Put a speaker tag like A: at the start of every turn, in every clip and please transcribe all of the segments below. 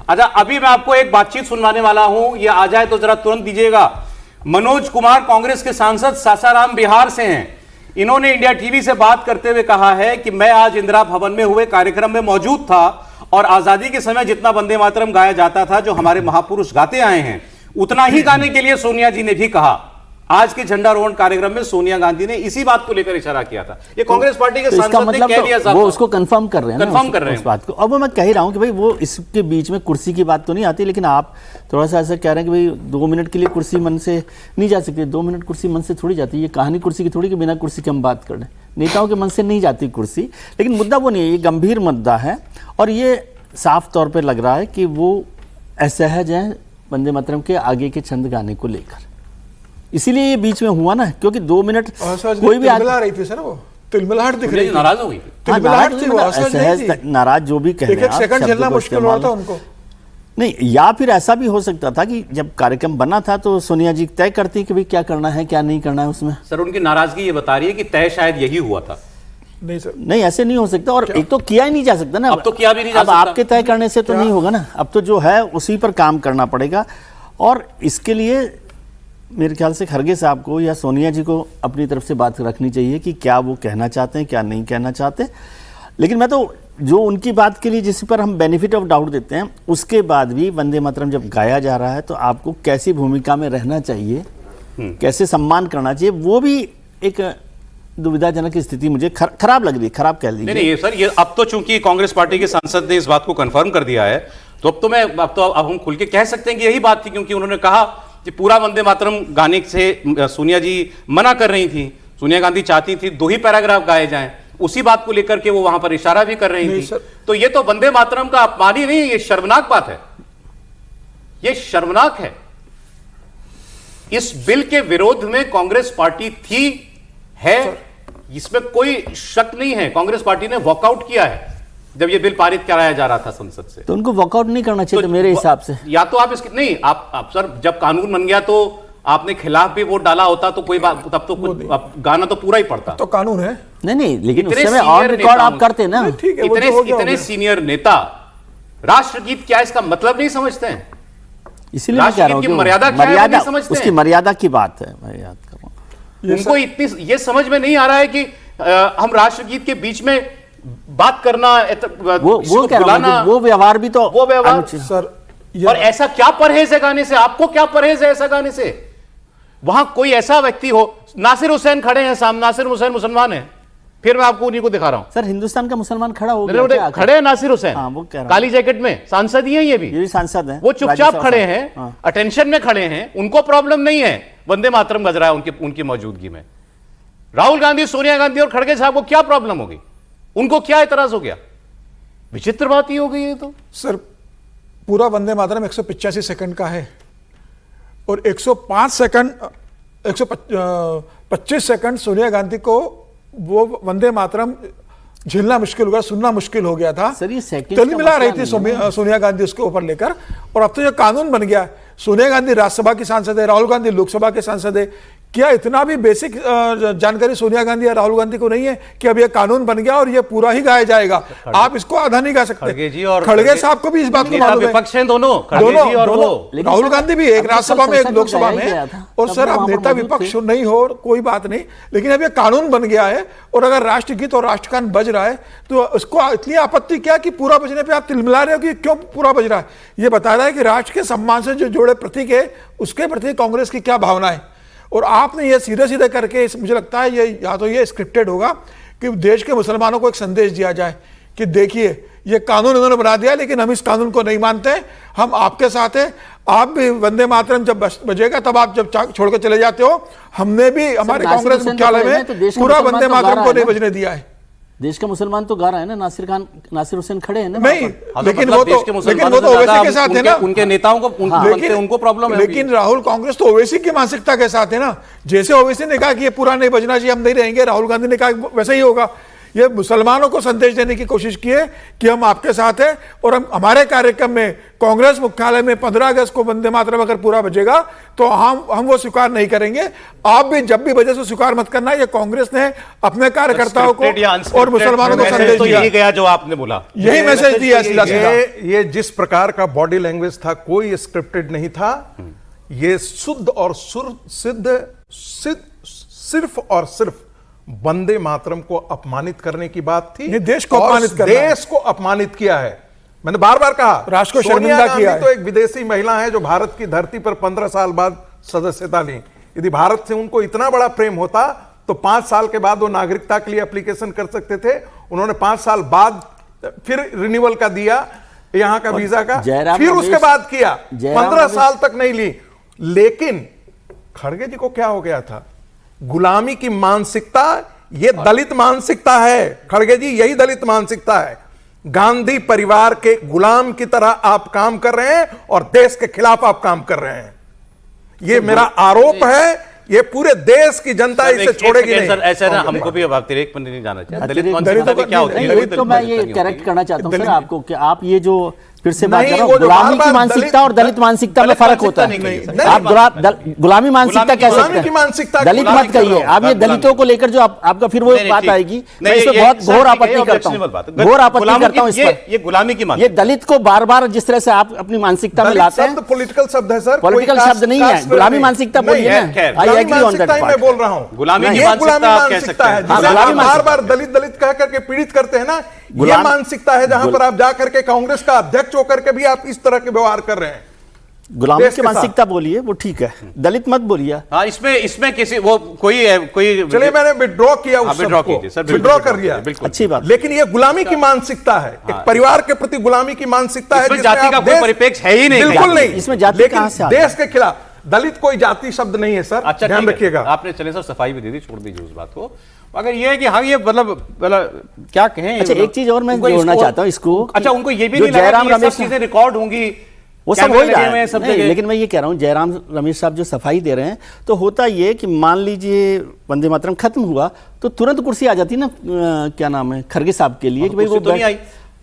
A: अच्छा, अभी मैं आपको एक बातचीत सुनवाने वाला हूं, ये आ जाए तो जरा तुरंत दीजिएगा। मनोज कुमार कांग्रेस के सांसद सासाराम बिहार से हैं। इन्होंने इंडिया टीवी से बात करते हुए कहा है कि मैं आज इंदिरा भवन में हुए कार्यक्रम में मौजूद था और आजादी के समय जितना वंदे मातरम गाया जाता था, जो हमारे महापुरुष गाते आए हैं, उतना ही गाने के लिए सोनिया जी ने भी कहा। आज के झंडारोहण कार्यक्रम में सोनिया गांधी ने इसी बात को लेकर इशारा किया था। ये कांग्रेस पार्टी के सांसद ने कह दिया,
B: वो उसको कंफर्म कर रहे हैं,
A: कंफर्म कर रहे हैं
B: उस बात को। अब वो मैं कह ही रहा हूं कि भाई वो इसके बीच में कुर्सी की बात तो नहीं आती, लेकिन आप थोड़ा सा ऐसा कह रहे हैं कि भाई 2 मिनट के लिए कुर्सी मन से नहीं जा सकती। 2 मिनट कुर्सी मन से थोड़ी जाती है। ये कहानी कुर्सी की थोड़ी कि बिना कुर्सी के हम बात कर रहे हैं। नेताओं के मन से नहीं जाती कुर्सी। लेकिन मुद्दा वो नहीं है, ये गंभीर मुद्दा है और ये साफ तौर पर लग रहा है कि वो असहज हैं वंदे मातरम के आगे के छंद गाने को लेकर। इसीलिए ये बीच में हुआ ना, क्योंकि 2 मिनट कोई भी
C: तिलमिला रही थी सर, वो तिलमिलाहट दिख रही थी,
A: नाराज हो गई,
C: तिलमिलाहट थी, वो असहज थी।
B: नाराज जो भी कह रहे हैं,
C: एक सेकंड चलना मुश्किल हो रहा था उनको।
B: नहीं, या फिर ऐसा भी हो सकता था कि जब कार्यक्रम बना था तो सोनिया जी तय करती कि भाई क्या करना है क्या नहीं करना है उसमें।
A: सर, उनकी नाराजगी ये बता रही है कि तय शायद यही हुआ था।
C: नहीं सर,
B: नहीं, ऐसे नहीं हो सकता। और एक तो किया ही नहीं जा सकता ना,
A: अब तो किया भी नहीं जा
B: अब
A: सकता।
B: आपके तय करने से तो नहीं होगा ना, अब तो जो है उसी पर काम करना पड़ेगा। और इसके लिए मेरे ख्याल से खरगे साहब को या सोनिया जी को अपनी तरफ से बात रखनी चाहिए कि क्या वो कहना चाहते हैं क्या नहीं कहना चाहते। लेकिन मैं तो जो उनकी बात के लिए जिस पर हम बेनिफिट ऑफ डाउट देते हैं, उसके बाद भी वंदे मातरम जब गाया जा रहा है तो आपको कैसी भूमिका में रहना चाहिए, कैसे सम्मान करना चाहिए, वो भी एक दुविधाजनक स्थिति मुझे खराब लग रही है। खराब कह लीजिए।
A: नहीं, ये सर, ये अब तो चूंकि कांग्रेस पार्टी के सांसद ने इस बात को कंफर्म कर दिया है, तो अब हम खुल के कह सकते हैं कि यही बात थी, क्योंकि उन्होंने कहा कि पूरा वंदे मातरम गाने से सोनिया जी मना कर रही थी। सोनिया गांधी चाहती थी 2 ही पैराग्राफ गाए जाएं, उसी बात को लेकर के वो वहां पर इशारा भी कर रही थी। तो ये तो वंदे मातरम का अपमान ही नहीं, ये शर्मनाक बात है, ये शर्मनाक है। इस बिल के विरोध में कांग्रेस पार्टी थी, है, इसमें कोई शक नहीं है। कांग्रेस पार्टी ने वॉकआउट किया है जब ये बिल पारित कराया जा रहा था संसद से।
B: तो उनको वॉकआउट नहीं करना चाहिए, तो मेरे हिसाब से।
A: या तो आप इसकी नहीं, आप सर, जब कानून बन गया तो आपने खिलाफ भी वोट डाला होता तो कोई बात, तब तो गाना तो पूरा ही पड़ता।
C: तो कानून है।
B: नहीं, लेकिन उस समय ऑन रिकॉर्ड आप करते ना।
C: ठीक है,
A: इतने सीनियर नेता राष्ट्रगीत क्या इसका मतलब नहीं समझते हैं।
B: इसीलिए मैं कह रहा हूं कि मर्यादा, उसकी मर्यादा की बात है, मैं याद कर रहा हूं।
A: उनको इतनी ये समझ में नहीं आ रहा है कि हम राष्ट्रगीत के बीच में बात करना,
B: वो कह रहा हूं, वो व्यवहार भी तो,
A: वो व्यवहार
C: सर।
A: और ऐसा क्या परहेज है गाने से? आपको क्या परहेज है ऐसा गाने से? वहां कोई ऐसा व्यक्ति हो, नासिर हुसैन खड़े हैं सामने, नासिर हुसैन मुसलमान है, फिर मैं आपको उन्हीं को दिखा रहा हूं।
B: सर, हिंदुस्तान का मुसलमान खड़ा हो गया,
A: खड़े हैं नासिर हुसैन,
B: वो कह रहा
A: काली जैकेट में, सांसद ही है, ये भी
B: सांसद है।
A: वो चुपचाप खड़े हैं, अटेंशन में खड़े हैं, उनको प्रॉब्लम नहीं है वंदे मातरम बज रहा है उनकी मौजूदगी में। राहुल गांधी, सोनिया गांधी और खड़गे साहब को क्या प्रॉब्लम होगी? उनको क्या एतराज हो गया? विचित्र बात ही हो गई है। तो
C: सर, पूरा वंदे मातरम 185 सेकंड का है और 105 सेकंड 125 सेकंड सोनिया गांधी को वो वंदे मातरम झेलना मुश्किल हो गया, सुनना मुश्किल हो गया था।
B: सर, ये सेकंड
C: तिल मिला रही थी सोनिया गांधी उसके ऊपर लेकर। और अब तो ये कानून बन गया। सोनिया गांधी राज्यसभा की सांसद है, राहुल गांधी लोकसभा के सांसद है। क्या इतना भी बेसिक जानकारी सोनिया गांधी या राहुल गांधी को नहीं है कि अब ये कानून बन गया और ये पूरा ही गाया जाएगा? आप इसको आधा नहीं गा सकते। खड़गे साहब को भी इस बात को मालूम है,
A: विपक्ष हैं दोनों।
C: राहुल गांधी भी एक राज्यसभा में, एक लोकसभा में। और सर, अब नेता विपक्ष नहीं हो कोई बात नहीं, लेकिन अब ये कानून बन गया है और अगर राष्ट्रगीत और राष्ट्रगान बज रहा है तो उसको इतनी आपत्ति क्या कि पूरा बजने पे आप तिलमिला रहे हो कि क्यों पूरा बज रहा है? ये बता रहा है कि राष्ट्र के सम्मान से जो जोड़े प्रतीक है उसके प्रति कांग्रेस की क्या भावना है। और आपने ये सीधे सीधे करके, मुझे लगता है ये या तो ये स्क्रिप्टेड होगा कि देश के मुसलमानों को एक संदेश दिया जाए कि देखिए ये कानून इन्होंने बना दिया, लेकिन हम इस कानून को नहीं मानते, हम आपके साथ हैं। आप भी वंदे मातरम जब बजेगा तब आप जब छोड़ कर चले जाते हो। हमने भी हमारे कांग्रेस मुख्यालय में पूरा वंदे मातरम को नहीं बजने दिया है।
B: देश का मुसलमान तो गा रहा है ना, नासिर हुसैन खड़े हैं ना।
C: नहीं, लेकिन वो तो ओवैसी के साथ है ना,
A: उनके नेताओं को उनको प्रॉब्लम है।
C: लेकिन राहुल कांग्रेस तो ओवैसी की मानसिकता के साथ है ना। जैसे ओवैसी ने कहा कि ये पूरा नहीं बजना चाहिए, हम नहीं रहेंगे, राहुल गांधी ने कहा वैसा ही होगा। ये मुसलमानों को संदेश देने की कोशिश की है कि हम आपके साथ हैं और हम हमारे कार्यक्रम में कांग्रेस मुख्यालय में 15 अगस्त को वंदे मातरम अगर पूरा बजेगा तो हम वो स्वीकार नहीं करेंगे। आप भी जब भी बजे से स्वीकार मत करना। ये कांग्रेस ने अपने कार्यकर्ताओं को और मुसलमानों को संदेश
A: तो
C: दिया,
A: यही गया जो आपने बोला,
C: यही मैसेज दिया सीधा सीधा।
D: ये जिस प्रकार का बॉडी लैंग्वेज था, कोई स्क्रिप्टेड नहीं था। ये शुद्ध और सिर्फ और सिर्फ वंदे मातरम को अपमानित करने की बात थी।
C: ये देश को अपमानित करना है।
D: देश को अपमानित किया है। मैंने बार बार कहा,
C: राष्ट्र को
D: सोनिया
C: शर्मिंदा किया
D: गांधी
C: है।
D: तो एक विदेशी महिला है जो भारत की धरती पर 15 साल बाद सदस्यता ली। यदि भारत से उनको इतना बड़ा प्रेम होता तो 5 साल के बाद वो नागरिकता के लिए एप्लीकेशन कर सकते थे। उन्होंने 5 साल बाद फिर रिन्यूअल का दिया, यहां का वीजा का, फिर उसके बाद किया, 15 साल तक नहीं ली। लेकिन खड़गे जी को क्या हो गया था? गुलामी की मानसिकता, ये दलित मानसिकता है। खड़गे जी, यही दलित मानसिकता है। गांधी परिवार के गुलाम की तरह आप काम कर रहे हैं और देश के खिलाफ आप काम कर रहे हैं। ये मेरा आरोप है। ये पूरे देश की जनता इसे छोड़ेगी नहीं।
A: सर ऐसा ना, हमको भी अब अतिरेक पर नहीं जाना चाहिए। दलित मानसिकता भी क्या होती है?
B: नहीं, तो मैं ये करेक्ट करना चाहता हूं सर आपको कि आप ये जो फिर से बात
D: नहीं,
B: कर रहे
D: वो
B: हो,
D: जो
B: गुलामी
D: बार-बार
B: की मानसिकता और दलित मानसिकता में फर्क होता है। आप गुलामी मानसिकता कह
D: गुलामी
B: सकते
D: की मानसिकता,
B: हैं, दलित मत कहिए आप। ये दलितों को लेकर जो आपका फिर वो बात आएगी, मैं इसमें बहुत घोर आपत्ति करता हूँ, घोर आपत्ति करता हूँ इस पर।
A: ये गुलामी की
B: ये दलित को बार बार जिस तरह से आप अपनी मानसिकता में लाते हैं,
D: पॉलिटिकल शब्द है सर,
B: पॉलिटिकल शब्द नहीं है। गुलामी मानसिकता बोलिए ना, आई एग्री ऑन दैट
D: मैं बोल रहा हूं।
A: गुलामी की
D: ये
A: मानसिकता आप कह सकते हैं।
D: है जिसे आप बार-बार दलित दलित कह करके पीड़ित करते हैं ना, ये मानसिकता है जहां पर आप जाकर के कांग्रेस का अध्यक्ष होकर के भी आप इस तरह के व्यवहार कर रहे हैं।
B: गुलामी की मानसिकता बोलिए, वो ठीक है, दलित मत बोलिए।
A: हाँ, इसमें किसी वो कोई
D: चलिए, मैंने विड्रॉ किया, उस विड्रॉ कर लिया,
B: अच्छी बात।
D: लेकिन ये गुलामी की मानसिकता है, एक परिवार के प्रति गुलामी की मानसिकता है।
A: जाति का कोई परिप्रेक्ष्य है ही नहीं,
D: बिल्कुल नहीं।
B: इसमें जाति कहां से आता है?
D: देश के खिलाफ दलित कोई जाति शब्द नहीं है सर,
A: अच्छा
D: ध्यान रखिएगा।
A: आपने चले सर सफाई भी दे दी, छोड़ दीजिए उस बात को। अगर ये है कि हाँ, ये मतलब क्या कहें।
B: अच्छा, एक चीज और मैं जोड़ना चाहता हूं इसको।
A: अच्छा, उनको ये भी नहीं लगा कि ये सब चीजें रिकॉर्ड होंगी,
B: वो सब हो ही रहा है सब जगह। लेकिन मैं ये कह रहा हूँ, जयराम रमेश साहब जो सफाई दे रहे हैं, तो होता ये कि मान लीजिए वंदे मातरम खत्म हुआ तो तुरंत कुर्सी आ जाती ना, क्या नाम है, खरगे साहब के लिए कि भाई वो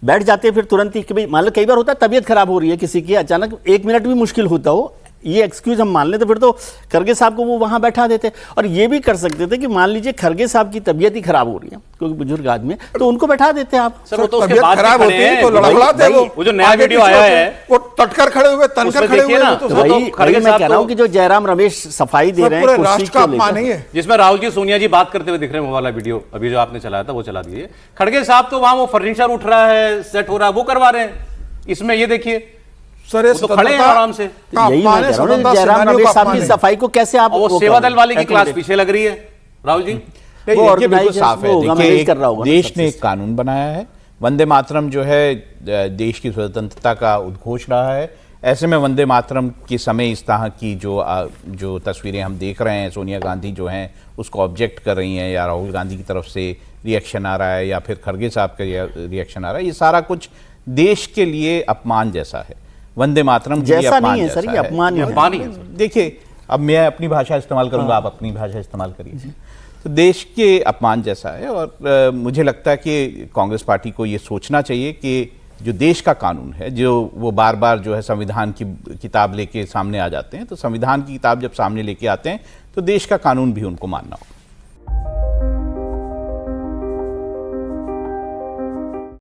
B: बैठ जाते, फिर तुरंत ही कि भाई मान लो कई बार होता है तबीयत खराब हो रही है किसी की, अचानक 1 मिनट भी मुश्किल होता हो, ये एक्सक्यूज हम मान लें तो फिर तो खरगे साहब को वो वहां बैठा देते। और ये भी कर सकते थे कि मान लीजिए खरगे साहब की तबीयत ही खराब हो रही है क्योंकि बुजुर्ग आदमी, तो उनको बैठा देते आप।
A: सर, वो तो उसके
C: तबीयत
A: बाद
C: खराब होती है तो लड़खड़ाते हैं।
A: वो जो नया वीडियो आया है,
C: वो तटकर खड़े हुए, तनकर खड़े हुए,
A: ना,
C: तो
B: वही मैं कह रहा हूँ कि जो जयराम रमेश सफाई दे रहे हैं कुर्सी
C: राष्ट्र का अपमान नहीं है,
A: जिसमें राहुल जी सोनिया जी बात करते हुए दिख रहे हैं, वो वाला वीडियो अभी जो आपने चलाया था वो चला दीजिए। खड़गे साहब तो वहां वो फर्नीचर उठ रहा है, सेट हो रहा है, वो करवा रहे हैं। इसमें ये देखिए
C: सर,
A: तो खड़े हैं आराम से।
B: यही मैं कह रहा हूँ, जयराम रमेश साहब की सफाई को कैसे आप,
A: वो सेवा दल वाले की क्लास पीछे लग रही है राहुल जी।
B: वो बिल्कुल साफ है,
E: देखिए देश ने एक कानून बनाया है, वंदे मातरम जो है देश की स्वतंत्रता का उद्घोष रहा है। ऐसे में वंदे मातरम के समय इस तरह की जो तस्वीरें हम देख रहे हैं, सोनिया गांधी जो हैं उसको ऑब्जेक्ट कर रही हैं, या राहुल गांधी की तरफ से रिएक्शन आ रहा है, या फिर खरगे साहब का रिएक्शन आ रहा है, ये सारा कुछ देश के लिए अपमान जैसा है। वंदे मातरम
B: जैसा नहीं है सर, ये अपमान ही है।
E: देखिए, अब मैं अपनी भाषा इस्तेमाल करूंगा, आप अपनी भाषा इस्तेमाल करिए। तो देश के अपमान जैसा है, और मुझे लगता है कि कांग्रेस पार्टी को ये सोचना चाहिए कि जो देश का कानून है, जो वो बार बार जो है संविधान की किताब लेके सामने आ जाते हैं, तो संविधान की किताब जब सामने लेके आते हैं तो देश का कानून भी उनको मानना होगा।